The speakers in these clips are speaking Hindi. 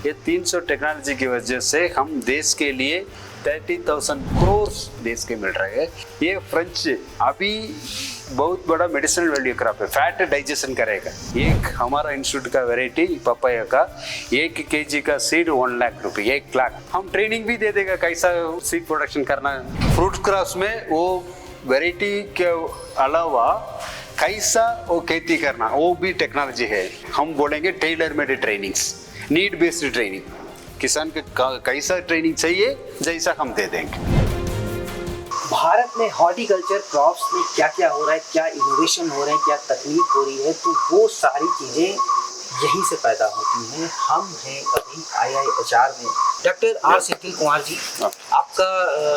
ये 300 टेक्नोलॉजी की वजह से हम देश के लिए 30,000 करोड़ देश के मिल रहे हैं। ये फ्रेंच अभी बहुत बड़ा मेडिसिनल वैल्यू क्रॉप है, फैट डाइजेशन करेगा। एक हमारा इंस्टीट्यूट का वैरायटी पपाया का 1 kg का सीड 1 लाख रुपए, 1 लाख। हम ट्रेनिंग भी दे देगा कैसा सीड प्रोडक्शन करना है। फ्रूट क्रॉप्स में वो वैरायटी के अलावा कैसा वो खेती करना वो भी टेक्नोलॉजी है। हम बोलेंगे tailor made trainings, need based training. किसान को कैसा ट्रेनिंग चाहिए जैसा हम दे देंगे। भारत में हॉर्टिकल्चर क्रॉप्स में क्या क्या हो रहा है, क्या इनोवेशन हो रहे हैं, क्या तकनीक हो रही है, तो वो सारी चीज़ें यहीं से पैदा होती हैं। हम हैं अभी IIHR में। डॉक्टर आर सेठिल कुमार जी, आपका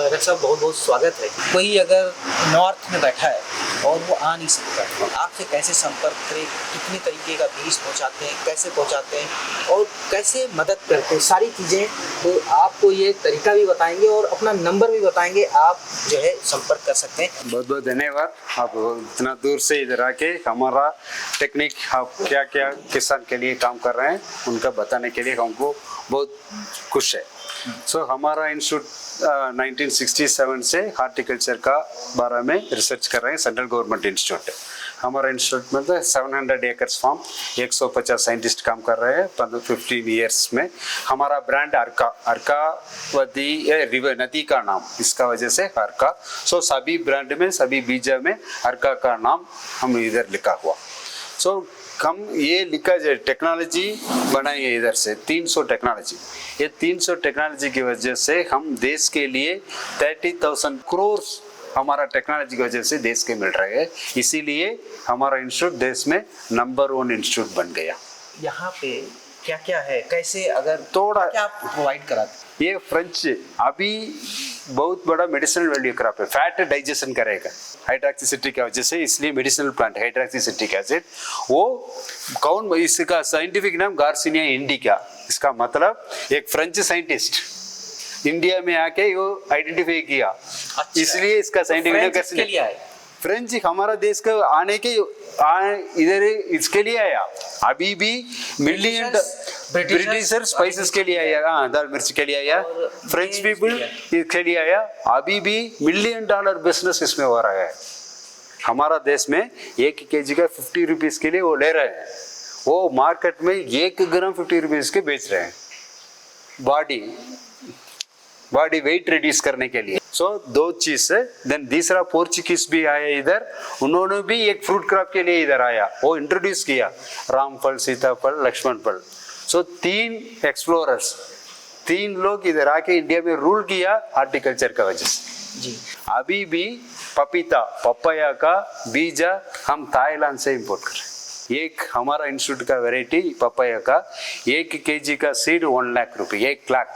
डॉक्टर साहब बहुत बहुत स्वागत है। कोई अगर नॉर्थ में बैठा है और वो आ नहीं सकता, आपसे कैसे संपर्क करें, कितने तरीके का बीज पहुंचाते हैं, कैसे पहुंचाते हैं और कैसे मदद करते हैं, सारी चीज़ें तो आपको ये तरीका भी बताएंगे और अपना नंबर भी बताएंगे। आप जो है संपर्क कर सकते हैं। बहुत बहुत धन्यवाद, आप इतना दूर से इधर आके हमारा टेक्निक आप क्या क्या किसान के लिए काम कर रहे हैं उनका बताने के लिए हमको बहुत खुश है। हमारा इंस्टीट्यूट 1967 से हार्टिकल्चर का बारे में रिसर्च कर रहे हैं। सेंट्रल गवर्नमेंट इंस्टीट्यूट है हमारा इंस्टीट्यूट में। 700 एकर्स फार्म, 150 साइंटिस्ट काम कर रहे हैं 15 ईयर्स में। हमारा ब्रांड अर्कावती रिवर नदी का नाम, इसका वजह से अर्का। सभी ब्रांड में सभी बीजा में अर्का का नाम हम इधर लिखा हुआ। हम ये लिखा जाए टेक्नोलॉजी बनाई है इधर से 300 टेक्नोलॉजी। ये 300 टेक्नोलॉजी की वजह से हम देश के लिए 30,000 करोड़ हमारा टेक्नोलॉजी की वजह से देश के मिल रहे हैं। इसीलिए हमारा इंस्टीट्यूट देश में नंबर 1 इंस्टीट्यूट बन गया। यहाँ पे क्या क्या है, कैसे अगर थोड़ा क्या आप प्रोवाइड कराते? ये फ्रेंच अभी बहुत बड़ा मेडिसिनल वैल्यू क्रॉप है, फैट डाइजेशन करेगा हाइड्रोक्सीसिट्रिक वजह से, इसलिए मेडिसिनल प्लांट हाइड्रोक्सीसिट्रिक एसिड। वो कौन, इसका साइंटिफिक नाम गार्सिनिया इंडिका। इसका मतलब एक फ्रेंच साइंटिस्ट इंडिया में आके वो आइडेंटिफाई किया। अच्छा। इसलिए इसका साइंटिफिक नाम गार्सिनिया। फ्रेंच हमारा देश का आने के इधर इसके लिए आया। अभी भी मिलियन ब्रिटिशर स्पाइसेस के लिए आया, दाल मिर्च के लिए आया। फ्रेंच पीपल इसके लिए आया। अभी भी $1 मिलियन बिजनेस इसमें हो रहा है। हमारा देश में 1 kg का 50 रुपीज के लिए वो ले रहे हैं। वो मार्केट में 1 ग्राम 50 रुपीज के बेच रहे हैं बॉडी वेट रिड्यूस करने के लिए। दो चीज है। देन तीसरा पोर्चुगीज भी आया इधर, उन्होंने भी एक फ्रूट क्रॉप के लिए इधर आया, वो इंट्रोड्यूस किया रामफल, सीताफल, लक्ष्मण फल। 3 एक्सप्लोरर्स, 3 लोग इधर आके इंडिया में रूल किया हार्टिकल्चर का वजह से जी। अभी भी पपीता पपाया का बीजा हम थाईलैंड से इंपोर्ट कर रहे हैं। एक हमारा इंस्टीट्यूट का वैरायटी पपाया का 1 kg का सीड 1 लाख रुपए, 1 लाख।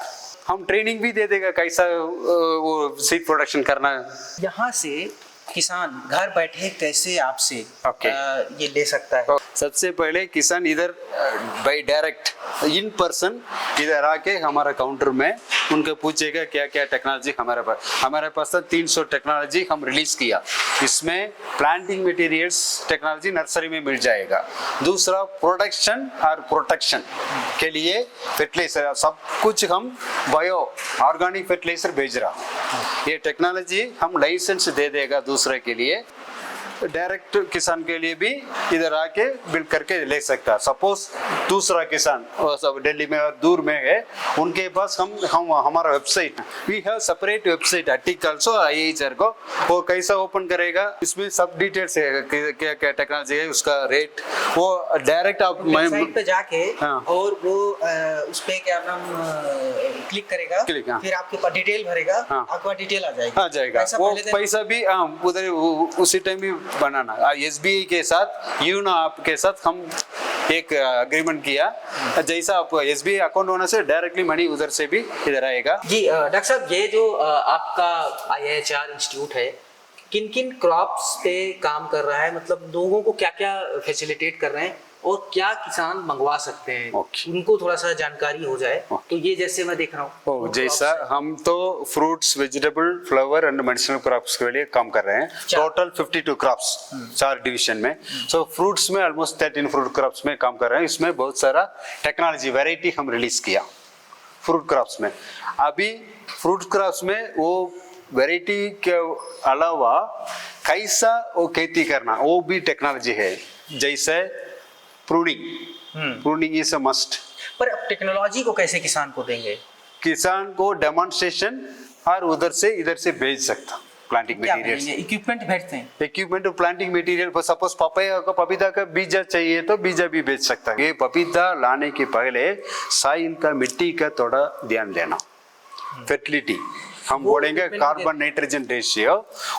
हम ट्रेनिंग भी दे देगा कैसा वो सीड प्रोडक्शन करना है। यहाँ से किसान घर बैठे कैसे आपसे ये ले सकता है? सबसे पहले किसान इधर बाय डायरेक्ट इन पर्सन इधर आके हमारा काउंटर में उनके पूछेगा क्या क्या टेक्नोलॉजी हमारे पास 300 टेक्नोलॉजी हम रिलीज किया। इसमें प्लांटिंग मटेरियल्स टेक्नोलॉजी नर्सरी में मिल जाएगा। दूसरा प्रोडक्शन और प्रोटेक्शन के लिए फर्टिलाइजर, सब कुछ हम बायो ऑर्गेनिक फर्टिलाइजर भेज रहा। ये टेक्नोलॉजी हम लाइसेंस दे देगा दूसरे के लिए। डायरेक्ट किसान के लिए भी इधर आके बिल्ड करके ले सकता है। सपोज दूसरा किसान सब दिल्ली में और दूर में है, उनके पास हम हमारा website, we have separate website article IIHR को वो कैसा ओपन करेगा, इसमें सब डिटेल्स है क्या क्या टेक्नोलॉजी है, उसका रेट, वो डायरेक्ट आप वेबसाइट पे जाके और वो उस पे क्या नाम क्लिक करेगा, फिर आपके पास डिटेल भरेगा, आपका डिटेल आ जाएगा। वो पैसा भी उधर उसी टाइम भी बनाना। SBI के साथ यूनो आपके साथ हम एक अग्रीमेंट किया, जैसा आप SBI अकाउंट होने से डायरेक्टली मनी उधर से भी इधर आएगा। जी डॉक्टर साहब, ये जो आपका IIHR इंस्टीट्यूट है किन किन क्रॉप्स पे काम कर रहा है, मतलब लोगों को क्या क्या फैसिलिटेट कर रहे हैं और क्या किसान मंगवा सकते हैं, उनको थोड़ा सा जानकारी हो जाए। तो ये जैसे मैं देख रहा हूँ जैसा हम तो fruits, vegetable, flower and medicinal crops के लिए काम कर रहे हैं। टोटल 52 क्रॉप्स 4 डिवीजन में। फ्रूट्स में ऑलमोस्ट 13 फ्रूट क्रॉप्स में काम कर रहे हैं। इसमें बहुत सारा टेक्नोलॉजी वैरायटी हम रिलीज किया। फ्रूट क्रॉप्स में। अभी फ्रूट क्रॉप्स में वो वैरायटी के अलावा कैसा वो खेती करना वो भी टेक्नोलॉजी है, जैसे प्रूनिंग इज अ मस्ट। पर अब टेक्नोलॉजी को कैसे किसान को देंगे? किसान को डेमोन्स्ट्रेशन और उधर से इधर से भेज सकता प्लांटिंग क्या मटेरियल, भेजेंगे? इक्विपमेंट भेजते हैं? Equipment planting material. Suppose papaya का पपीता का बीजा चाहिए तो बीजा भी बेच सकता है। ये पपीता लाने के पहले सॉइल का मिट्टी का थोड़ा ध्यान देना, फर्टिलिटी हम बोलेंगे कार्बन नाइट्रोजन रेशियो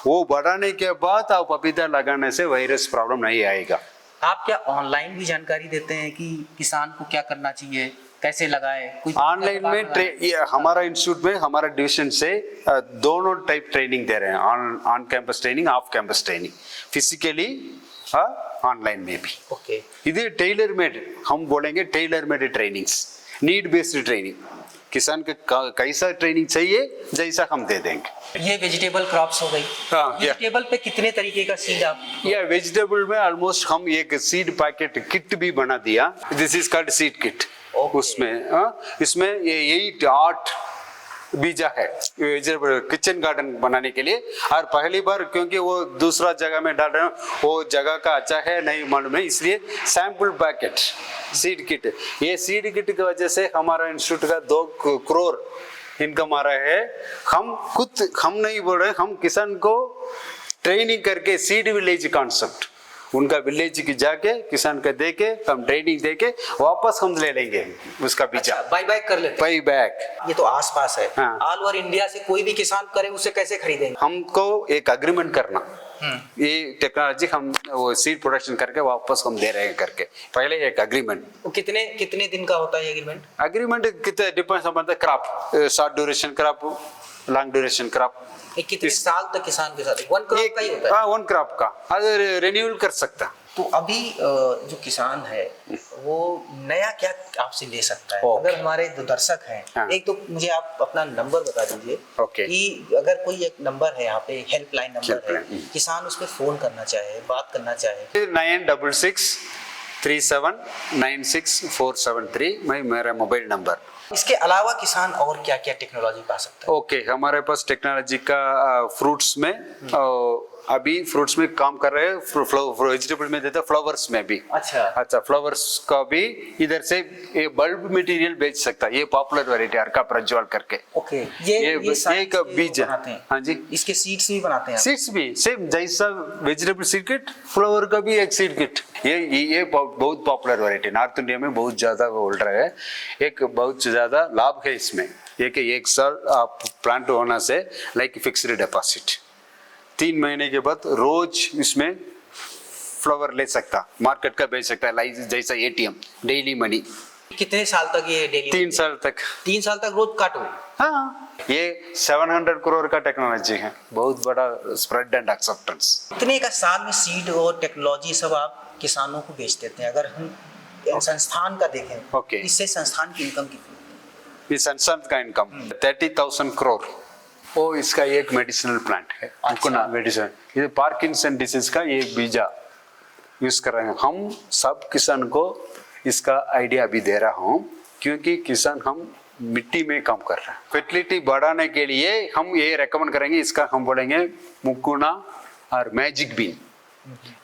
वो बढ़ाने के बाद आप पपीता लगाने से वायरस प्रॉब्लम नहीं आएगा। आप क्या ऑनलाइन भी जानकारी देते हैं कि किसान को क्या करना चाहिए, कैसे लगाए? कुछ ऑनलाइन में ये हमारा इंस्टीट्यूट में हमारा डिविजन से दोनों टाइप ट्रेनिंग दे रहे हैं, on campus training, off campus training, physically online में भी। ओके, इधर टेलर मेड हम बोलेंगे, tailor made trainings, need based training, किसान का कैसा ट्रेनिंग चाहिए जैसा हम दे देंगे। ये वेजिटेबल क्रॉप्स हो गई। हाँ, वेजिटेबल पे कितने तरीके का सीड आप? या वेजिटेबल में ऑलमोस्ट हम एक सीड पैकेट किट भी बना दिया, this is called seed kit. Okay. उसमें इसमें ये 8 बीजा है वेजिटेबल किचन गार्डन बनाने के लिए। और पहली बार क्योंकि वो दूसरा जगह में डाल रहे हैं, वो जगह का अच्छा है नहीं मालूम है, इसलिए सैंपल पैकेट सीड किट। ये सीड किट की वजह से हमारा इंस्टीट्यूट का 2 करोड़ इनकम आ रहा है। हम नहीं बोल रहे, हम किसान को ट्रेनिंग करके सीड विलेज कॉन्सेप्ट उनका विलेज की जाके किसान का देके हम ट्रेनिंग देके वापस हम ले लेंगे उसका बीजा। बाय बैक कर लेते हैं? By back. ये तो आसपास है। हाँ। ऑल ओवर इंडिया से कोई भी किसान करे उसे कैसे खरीदेंगे? हमको एक अग्रीमेंट करना, ये टेक्नोलॉजी हम वो सीड प्रोडक्शन करके वापस हम दे रहे हैं करके, पहले एक अग्रीमेंट। वो कितने कितने दिन का होता है एग्रीमेंट? अग्रीमेंट कितने depends upon the crop, short duration crop, long duration crop. कितने साल तक किसान के साथ? 1 क्रॉप का ही होता है? हाँ, 1 क्रॉप का, अगर रिन्यूअल कर सकता। तो अभी जो किसान है वो नया क्या आपसे ले सकता है? Okay. अगर हमारे जो दर्शक हैं, हाँ. एक तो मुझे आप अपना नंबर बता दीजिए। Okay. कि अगर कोई एक नंबर है यहाँ पे, हेल्पलाइन नंबर है, Helpline. किसान उस पर फोन करना चाहे, बात करना चाहे। 966 37 96473 मेरा मोबाइल नंबर। इसके अलावा किसान और क्या क्या टेक्नोलॉजी पा सकता है? ओके, हमारे पास टेक्नोलॉजी का फ्रूट्स में अभी फ्रूट्स में काम कर रहे हैं, वेजिटेबल में देते फ्लावर्स में भी। अच्छा, फ्लावर्स का भी इधर से ये बल्ब मटेरियल बेच सकता है। ये पॉपुलर वैरायटी अर्का प्रज्वल करके। ओके, ये का बीज है। हाँ जी, इसके सीड्स भी बनाते हैं? सीड्स भी सेम जैसा वेजिटेबल सीड किट, फ्लावर का भी एक सीड किट। ये बहुत पॉपुलर वैरायटी, नॉर्थ इंडिया में बहुत ज्यादा बोल रहे हैं। एक बहुत ज्यादा लाभ है इसमें, एक साल आप प्लांट होना से लाइक फिक्स्ड डिपॉजिट, 3 महीने के बाद रोज इसमें फ्लावर ले सकता, मार्केट का बेच सकता है, लाइक जैसा ATM डेली मनी। कितने साल तक ये डेली? 3 साल तक। 3 साल तक रोज काटो? हाँ, ये 700 करोड़ का टेक्नोलॉजी है, बहुत बड़ा स्प्रेड एंड एक्सेप्टेंस। कितने का साल में सीड और टेक्नोलॉजी सब आप किसानों को बेच देते हैं? अगर हम संस्थान का देखें, Okay. इससे संस्थान की इनकम कितनी? इस संस्थान का इनकम 30,000 करोड़। वो इसका एक मेडिसिनल प्लांट है, मुकुना मेडिसिन। ये पार्किंसन डिसीज का ये बीजा यूज कर रहे हैं। हम सब किसान को इसका आइडिया भी दे रहा हूँ, क्योंकि किसान हम मिट्टी में काम कर रहे हैं। फर्टिलिटी बढ़ाने के लिए हम ये रेकमेंड करेंगे, इसका हम बोलेंगे मुकुना और मैजिक बीन।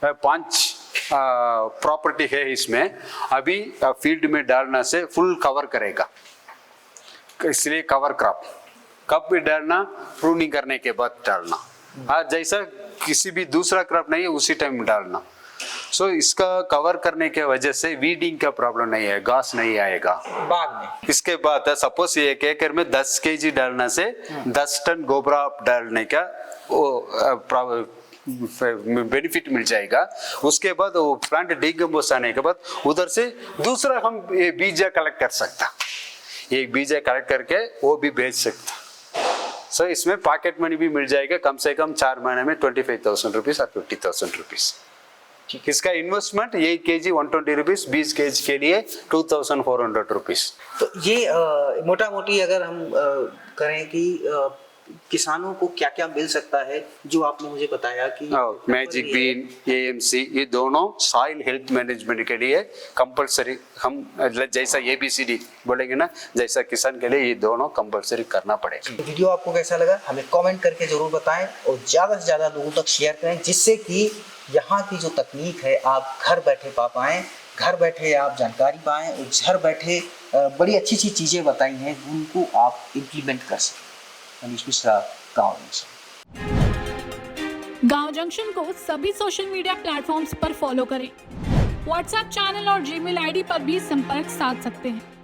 5 प्रॉपर्टी है इसमें। अभी फील्ड में डालने से फुल कवर करेगा, इसलिए कवर क्रॉप। कब भी डालना, प्रूनिंग करने के बाद डालना, और जैसा किसी भी दूसरा क्रॉप नहीं है उसी टाइम डालना। सो इसका कवर करने के वजह से वीडिंग का प्रॉब्लम नहीं है, घास नहीं आएगा बाद में। इसके बाद सपोज 1 एकड़ में 10 kg डालने से 10 टन गोबर डालने का बेनिफिट मिल जाएगा। उसके बाद वो प्लांट डिकम्पोज आने के बाद उधर से दूसरा हम ये बीजा कलेक्ट कर सकता, एक बीजा कलेक्ट करके वो भी बेच सकता। सो इसमें पॉकेट मनी भी मिल जाएगा, कम से कम 4 महीने में 25,000 रुपीज और 50,000 रुपीज। इसका इन्वेस्टमेंट 1 kg 120 रुपीज, 20 kg के लिए 2,400 रुपीज। तो ये मोटा मोटी अगर हम करें कि किसानों को क्या क्या मिल सकता है, जो आपने मुझे बताया कि मैजिक बीन, एएमसी, ये दोनों सॉइल हेल्थ मैनेजमेंट के लिए कंपलसरी, हम जैसा ABCD बोलेंगे ना, जैसा किसान के लिए ये दोनों कंपलसरी करना पड़ेगा। वीडियो आपको कैसा लगा हमें कमेंट करके जरूर बताएं और ज़्यादा से ज़्यादा लोगों तक शेयर करें, जिससे कि यहाँ की जो तकनीक है आप घर बैठे पा पाएँ, घर बैठे आप जानकारी पाएँ और घर बैठे बड़ी अच्छी अच्छी चीज़ें बताई हैं उनको आप इम्प्लीमेंट कर सकें। मनीष मिश्रा, गाँव जंक्शन। गाँव जंक्शन को सभी सोशल मीडिया प्लेटफॉर्म्स पर फॉलो करें। व्हाट्सएप चैनल और जीमेल आईडी पर भी संपर्क साध सकते हैं।